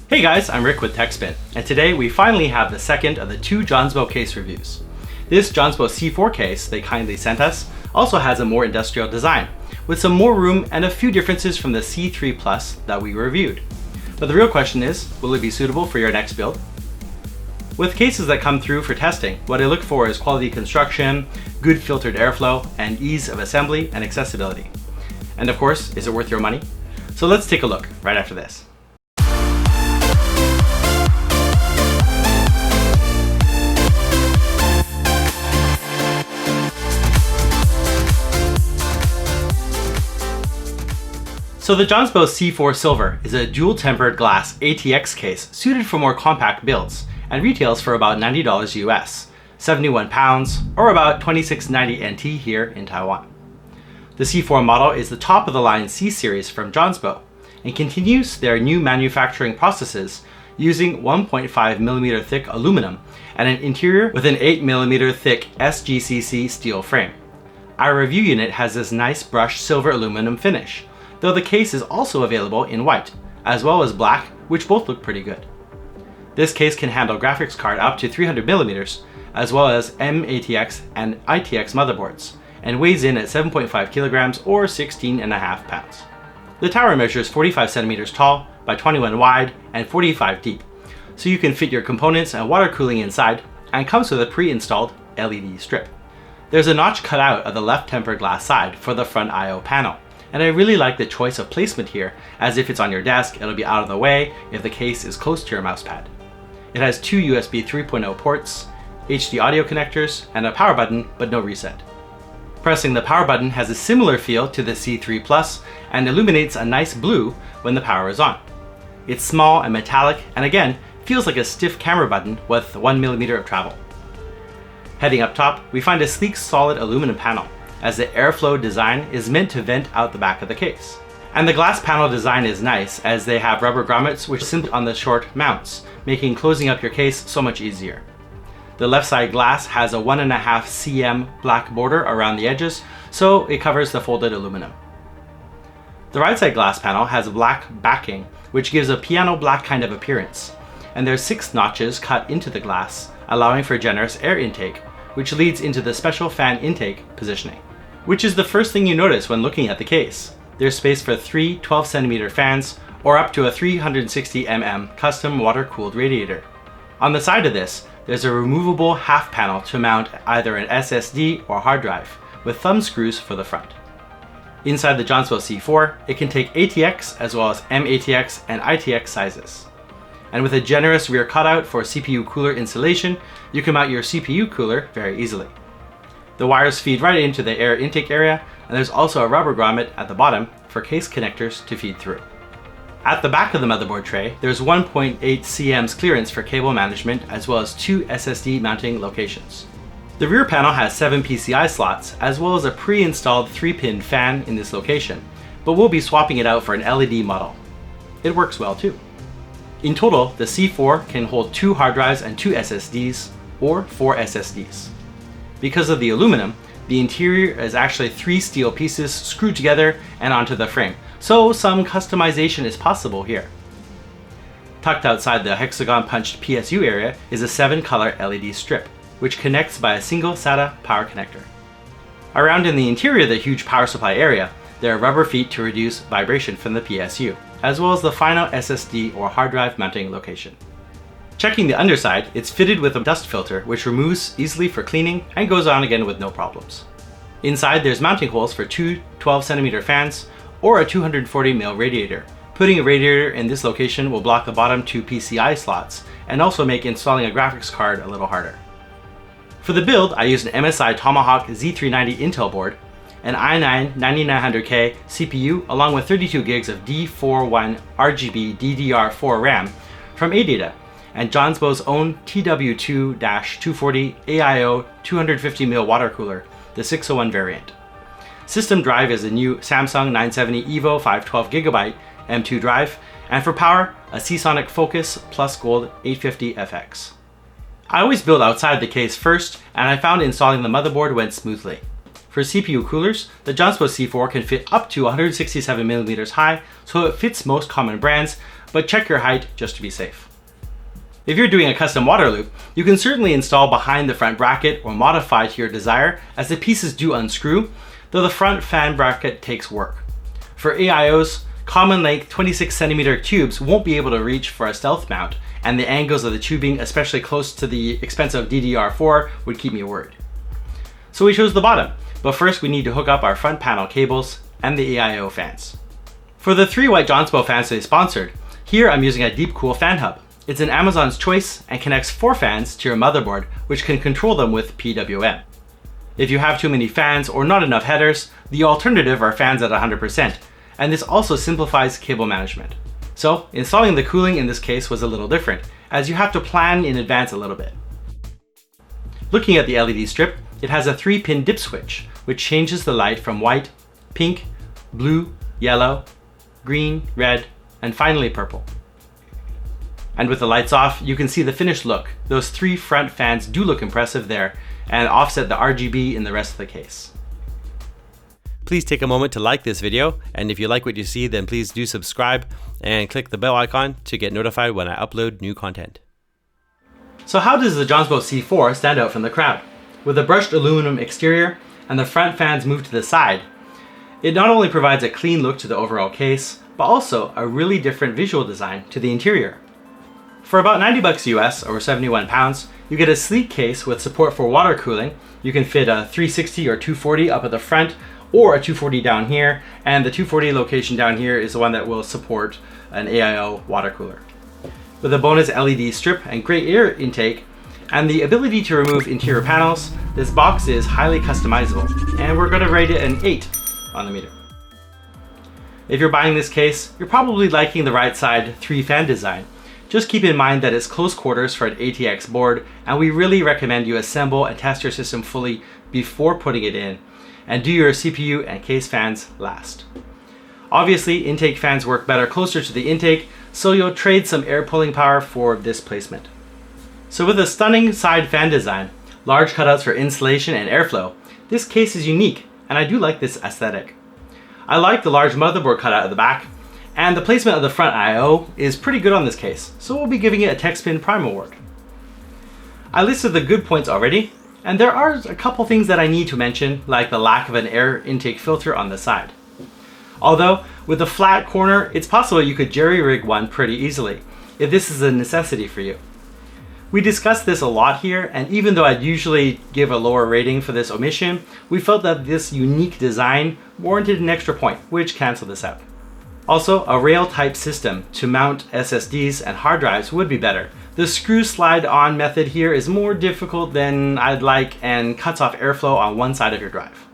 Hey guys, I'm Rick with Techspin, and today we finally have the second of the two Jonsbo case reviews. This Jonsbo C4 case they kindly sent us also has a more industrial design, with some more room and a few differences from the C3 Plus that we reviewed. But the real question is, will it be suitable for your next build? With cases that come through for testing, what I look for is quality construction, good filtered airflow, and ease of assembly and accessibility. And of course, is it worth your money? So let's take a look right after this. So the Jonsbo C4 Silver is a dual tempered glass ATX case suited for more compact builds and retails for about $90 US, 71 pounds, or about 26.90 NT here in Taiwan. The C4 model is the top of the line C series from Jonsbo and continues their new manufacturing processes using 1.5mm thick aluminum and an interior with an 8mm thick SGCC steel frame. Our review unit has this nice brushed silver aluminum finish, though the case is also available in white, as well as black, which both look pretty good. This case can handle graphics card up to 300mm, as well as MATX and ITX motherboards, and weighs in at 7.5 kilograms or 16.5 pounds. The tower measures 45 centimeters tall by 21 wide and 45 deep, so you can fit your components and water cooling inside, and comes with a pre-installed LED strip. There's a notch cut out of the left tempered glass side for the front I/O panel, and I really like the choice of placement here, as if it's on your desk, it'll be out of the way if the case is close to your mousepad. It has two USB 3.0 ports, HD audio connectors, and a power button, but no reset. Pressing the power button has a similar feel to the C3 Plus and illuminates a nice blue when the power is on. It's small and metallic, and again, feels like a stiff camera button with 1mm of travel. Heading up top, we find a sleek solid aluminum panel, as the airflow design is meant to vent out the back of the case. And the glass panel design is nice, as they have rubber grommets which sit on the short mounts, making closing up your case so much easier. The left side glass has a 1.5 cm black border around the edges, so it covers the folded aluminum. The right side glass panel has black backing, which gives a piano black kind of appearance, and there's 6 notches cut into the glass, allowing for generous air intake, which leads into the special fan intake positioning, which is the first thing you notice when looking at the case. There's space for 3 12cm fans or up to a 360mm custom water-cooled radiator. On the side of this, there's a removable half panel to mount either an SSD or hard drive, with thumb screws for the front. Inside the Jonsbo C4, it can take ATX as well as MATX and ITX sizes. And with a generous rear cutout for CPU cooler insulation, you can mount your CPU cooler very easily. The wires feed right into the air intake area, and there's also a rubber grommet at the bottom for case connectors to feed through. At the back of the motherboard tray, there's 1.8 cm's clearance for cable management, as well as 2 SSD mounting locations. The rear panel has 7 PCI slots, as well as a pre-installed 3-pin fan in this location, but we'll be swapping it out for an LED model. It works well too. In total, the C4 can hold 2 hard drives and 2 SSDs, or 4 SSDs. Because of the aluminum, the interior is actually 3 steel pieces screwed together and onto the frame, so some customization is possible here. Tucked outside the hexagon punched PSU area is a 7-color LED strip, which connects by a single SATA power connector. Around in the interior of the huge power supply area, there are rubber feet to reduce vibration from the PSU, as well as the final SSD or hard drive mounting location. Checking the underside, it's fitted with a dust filter which removes easily for cleaning and goes on again with no problems. Inside there's mounting holes for 2 12cm fans or a 240mm radiator. Putting a radiator in this location will block the bottom 2 PCI slots and also make installing a graphics card a little harder. For the build, I used an MSI Tomahawk Z390 Intel board, an i9-9900K CPU along with 32 gigs of D41 RGB DDR4 RAM from ADATA, and Jonsbo's own TW2-240 AIO 250mm water cooler, the 601 variant. System drive is a new Samsung 970 EVO 512GB M2 drive, and for power, a Seasonic Focus Plus Gold 850FX. I always build outside the case first, and I found installing the motherboard went smoothly. For CPU coolers, the Jonsbo C4 can fit up to 167mm high, so it fits most common brands, but check your height just to be safe. If you're doing a custom water loop, you can certainly install behind the front bracket or modify to your desire, as the pieces do unscrew, though the front fan bracket takes work. For AIOs, common length 26cm tubes won't be able to reach for a stealth mount, and the angles of the tubing, especially close to the expensive DDR4, would keep me worried. So we chose the bottom, but first we need to hook up our front panel cables and the AIO fans. For the 3 white Jonsbo fans they sponsored, here I'm using a Deepcool fan hub. It's an Amazon's choice and connects 4 fans to your motherboard, which can control them with PWM. If you have too many fans or not enough headers, the alternative are fans at 100%, and this also simplifies cable management. So installing the cooling in this case was a little different, as you have to plan in advance a little bit. Looking at the LED strip, it has a 3-pin dip switch, which changes the light from white, pink, blue, yellow, green, red, and finally purple. And with the lights off, you can see the finished look. Those 3 front fans do look impressive there, and offset the RGB in the rest of the case. Please take a moment to like this video, and if you like what you see, then please do subscribe and click the bell icon to get notified when I upload new content. So how does the Jonsbo C4 stand out from the crowd? With a brushed aluminum exterior and the front fans moved to the side, it not only provides a clean look to the overall case, but also a really different visual design to the interior. For about $90 US or 71 pounds, you get a sleek case with support for water cooling. You can fit a 360 or 240 up at the front, or a 240 down here, and the 240 location down here is the one that will support an AIO water cooler. With a bonus LED strip and great air intake, and the ability to remove interior panels, this box is highly customizable, and we're going to rate it an 8 on the meter. If you're buying this case, you're probably liking the right side 3-fan design. Just keep in mind that it's close quarters for an ATX board, and we really recommend you assemble and test your system fully before putting it in, and do your CPU and case fans last. Obviously, intake fans work better closer to the intake, so you'll trade some air pulling power for this placement. So with a stunning side fan design, large cutouts for insulation and airflow, this case is unique, and I do like this aesthetic. I like the large motherboard cutout at the back, and the placement of the front I/O is pretty good on this case, so we'll be giving it a Techspin Prime award. I listed the good points already, and there are a couple things that I need to mention, like the lack of an air intake filter on the side. Although, with a flat corner, it's possible you could jerry-rig one pretty easily, if this is a necessity for you. We discussed this a lot here, and even though I'd usually give a lower rating for this omission, we felt that this unique design warranted an extra point, which canceled this out. Also, a rail-type system to mount SSDs and hard drives would be better. The screw slide on method here is more difficult than I'd like and cuts off airflow on one side of your drive.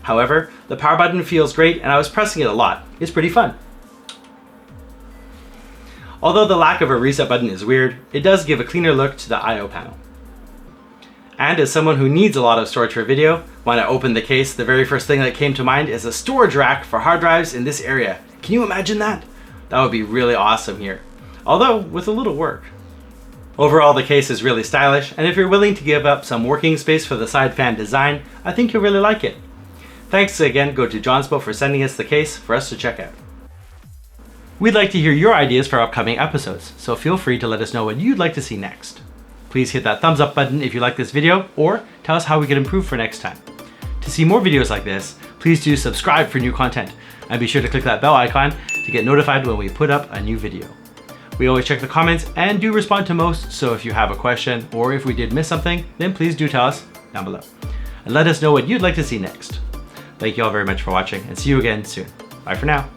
However, the power button feels great and I was pressing it a lot. It's pretty fun. Although the lack of a reset button is weird, it does give a cleaner look to the I/O panel. And as someone who needs a lot of storage for video, when I opened the case, the very first thing that came to mind is a storage rack for hard drives in this area. Can you imagine that? That would be really awesome here. Although, with a little work. Overall, the case is really stylish, and if you're willing to give up some working space for the side fan design, I think you'll really like it. Thanks again go to Jonsbo for sending us the case for us to check out. We'd like to hear your ideas for upcoming episodes, so feel free to let us know what you'd like to see next. Please hit that thumbs up button if you like this video, or tell us how we can improve for next time. To see more videos like this, please do subscribe for new content, and be sure to click that bell icon to get notified when we put up a new video. We always check the comments and do respond to most, so if you have a question or if we did miss something, then please do tell us down below. And let us know what you'd like to see next. Thank you all very much for watching, and see you again soon. Bye for now.